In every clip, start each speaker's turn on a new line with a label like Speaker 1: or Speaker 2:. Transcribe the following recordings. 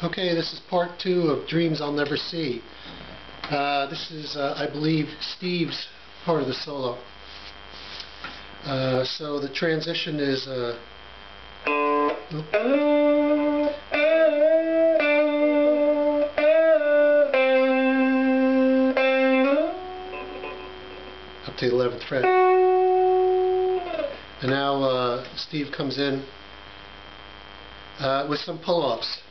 Speaker 1: Okay, this is part 2 of Dreams I'll Never See. This is, I believe, Steve's part of the solo. So the transition is up to the 11th fret. And now Steve comes in with some pull-offs.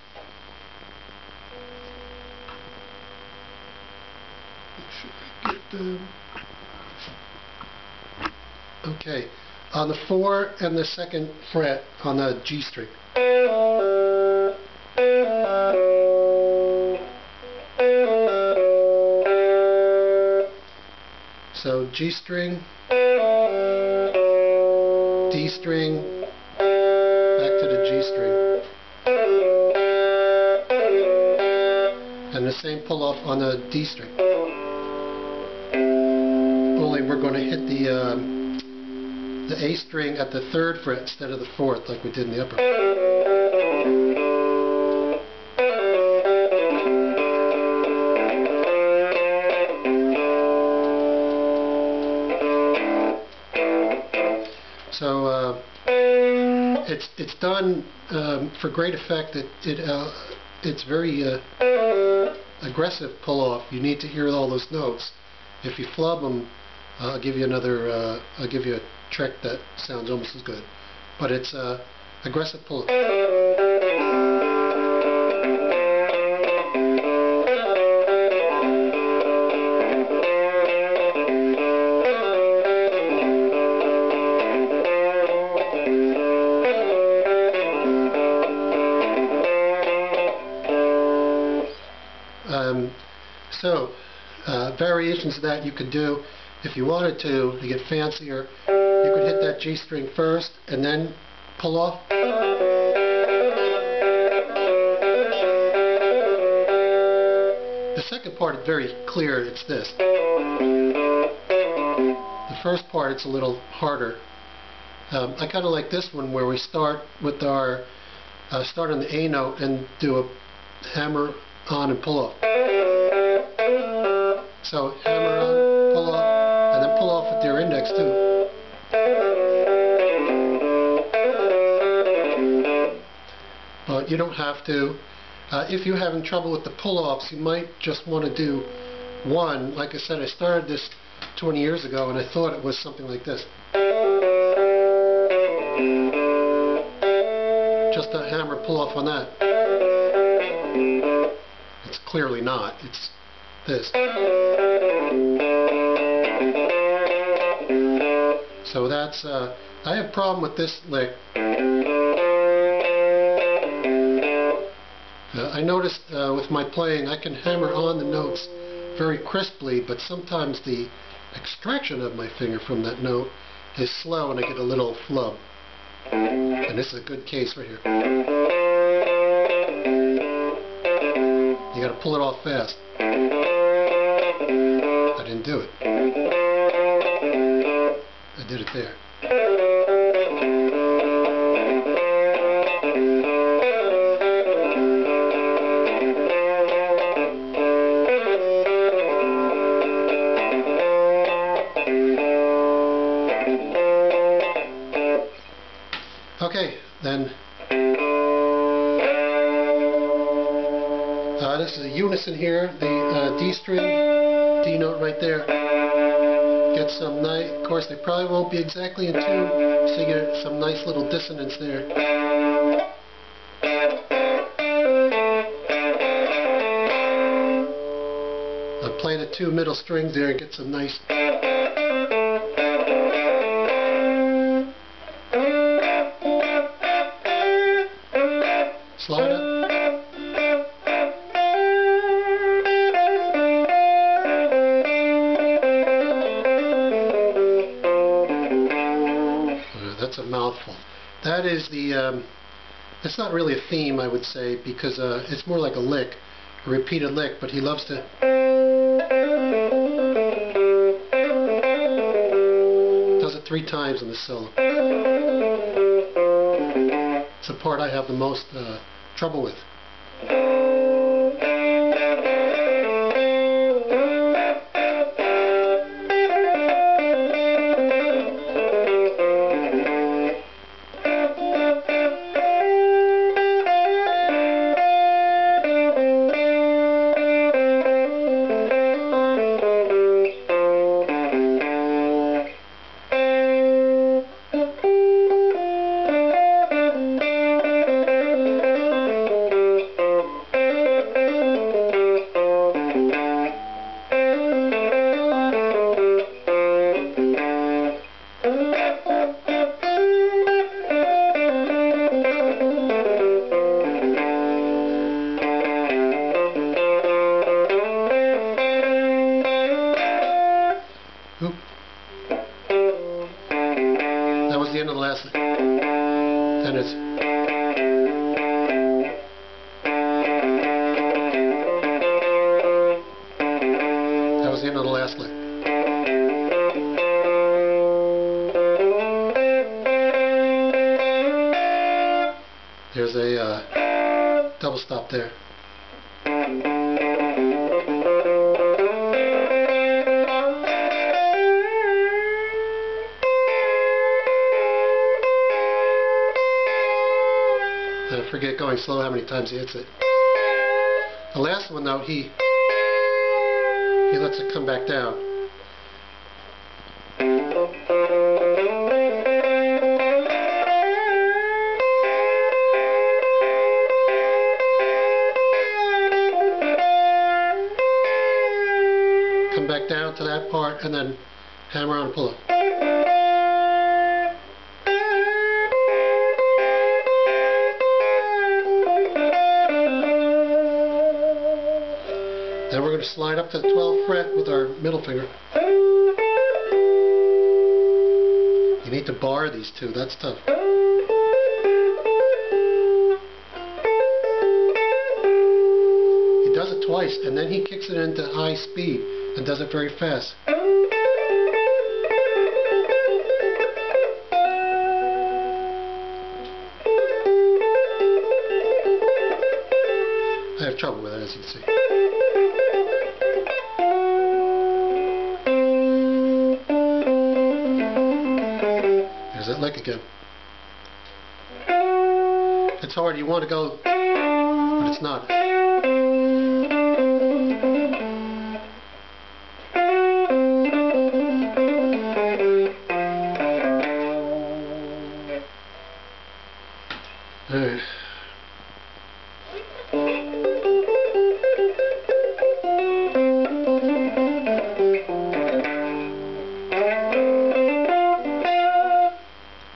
Speaker 1: Okay, on the 4 and the 2nd fret on the G string. So G string, D string, back to the G string. And the same pull off on the D string. Only we're going to hit the A string at the 3rd fret instead of the 4th, like we did in the upper. So it's done for great effect. It's very aggressive pull off. You need to hear all those notes. If you flub them, I'll give you another. I'll give you a trick that sounds almost as good, but it's aggressive pull. Variations of that you could do if you wanted to get fancier. You could hit that G string first and then pull off. The second part is very clear. It's this. The first part, it's a little harder. I kind of like this one where we start with our start on the A note and do a hammer on and pull off. So hammer on, pull off, and then pull off with your index too. But you don't have to. If you're having trouble with the pull-offs, you might just want to do one. Like I said, I started this 20 years ago, and I thought it was something like this. Just a hammer pull-off on that. It's clearly not. It's this. So that's, I have a problem with this lick. I noticed with my playing I can hammer on the notes very crisply, but sometimes the extraction of my finger from that note is slow and I get a little flub. And this is a good case right here. You gotta pull it off fast. I didn't do it. I did it there. Okay, then this is a unison here. The D string, D note right there. Get some nice. Of course, they probably won't be exactly in tune, so you get some nice little dissonance there. I'll play the 2 middle strings there and get some nice. Slide up. That's a mouthful. That is the, it's not really a theme, I would say, because it's more like a lick, a repeated lick, but he loves to. Does it 3 times in the solo. It's the part I have the most trouble with. Oop. That was the end of the last lick. Then it's that was the end of the last lick. There's a double stop there. I forget going slow how many times he hits it. The last one though, he lets it come back down. Come back down to that part and then hammer on and pull it. Then we're going to slide up to the 12th fret with our middle finger. You need to bar these two, that's tough. He does it twice and then he kicks it into high speed and does it very fast. I have trouble with it, as you can see. There's that lick again. It's hard, you want to go, but it's not. Alright.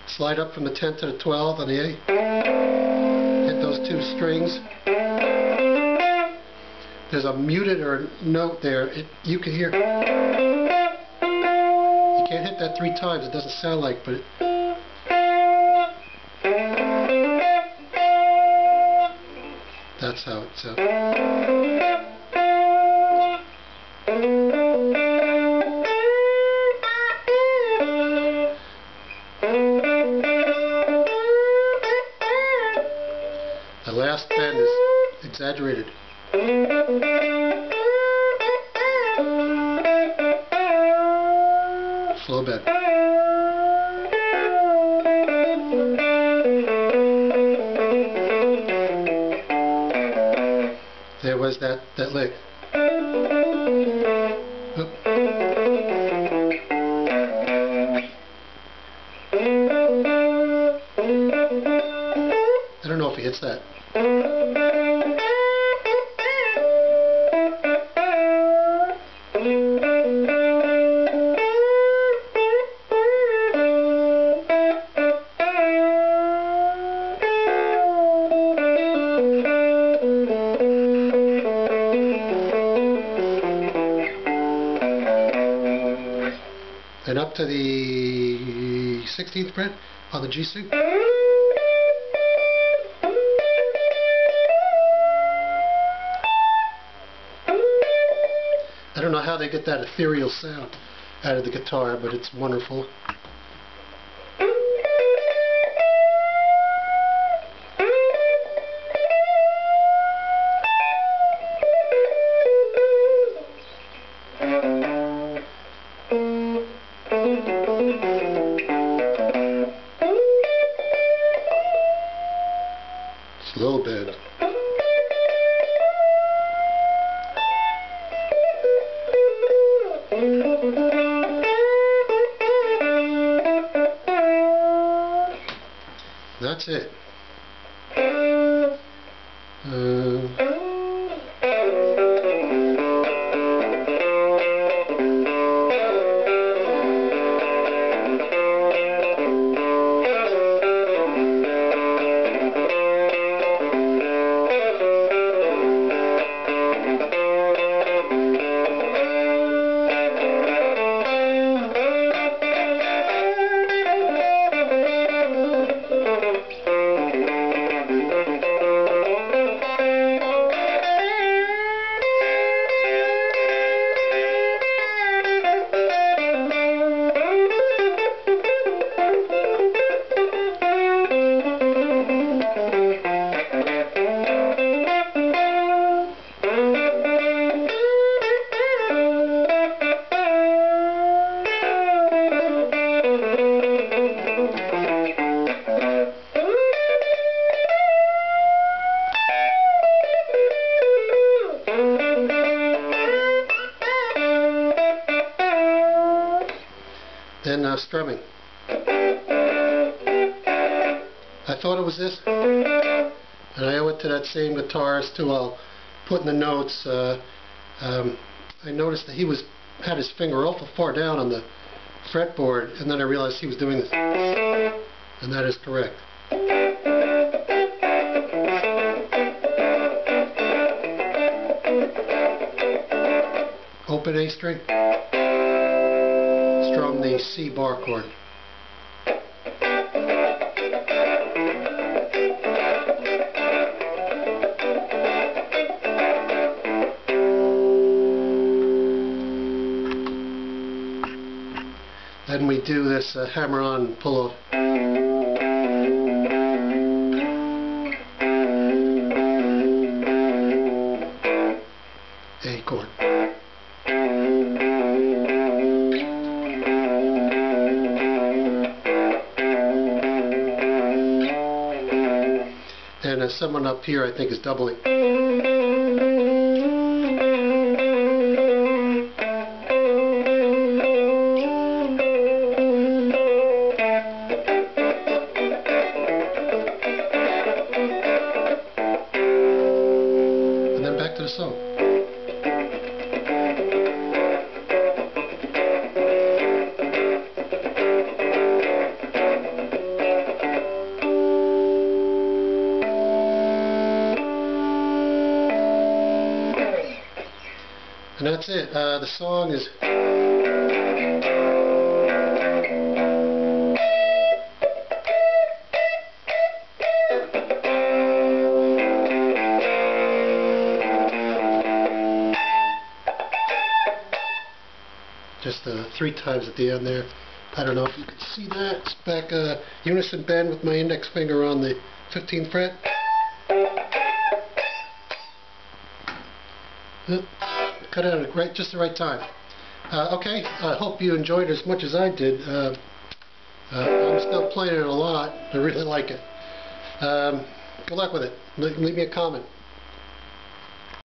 Speaker 1: Slide up from the 10th to the 12th on the 8th. Hit those two strings. There's a muted or note there. You can hear. You can't hit that 3 times. It doesn't sound like, but that's how it sounds. The last bend is exaggerated. Slow bend. There was that lick. Oop. I don't know if he hits that. And up to the 16th fret on the G string. I don't know how they get that ethereal sound out of the guitar, but it's wonderful. enough. That's it. Then strumming. I thought it was this, and I owe it to that same guitarist who I'll put in the notes. I noticed that he had his finger awful far down on the fretboard, and then I realized he was doing this, and that is correct. Open A string. Strum the C bar chord. Then we do this hammer-on pull-off. A chord. And someone up here I think is doubling. And then back to the song. And that's it. The song is... just 3 times at the end there. I don't know if you can see that. It's back unison bend with my index finger on the 15th fret. Cut it at just the right time. Okay, I hope you enjoyed it as much as I did. I'm still playing it a lot. I really like it. Good luck with it. Leave me a comment.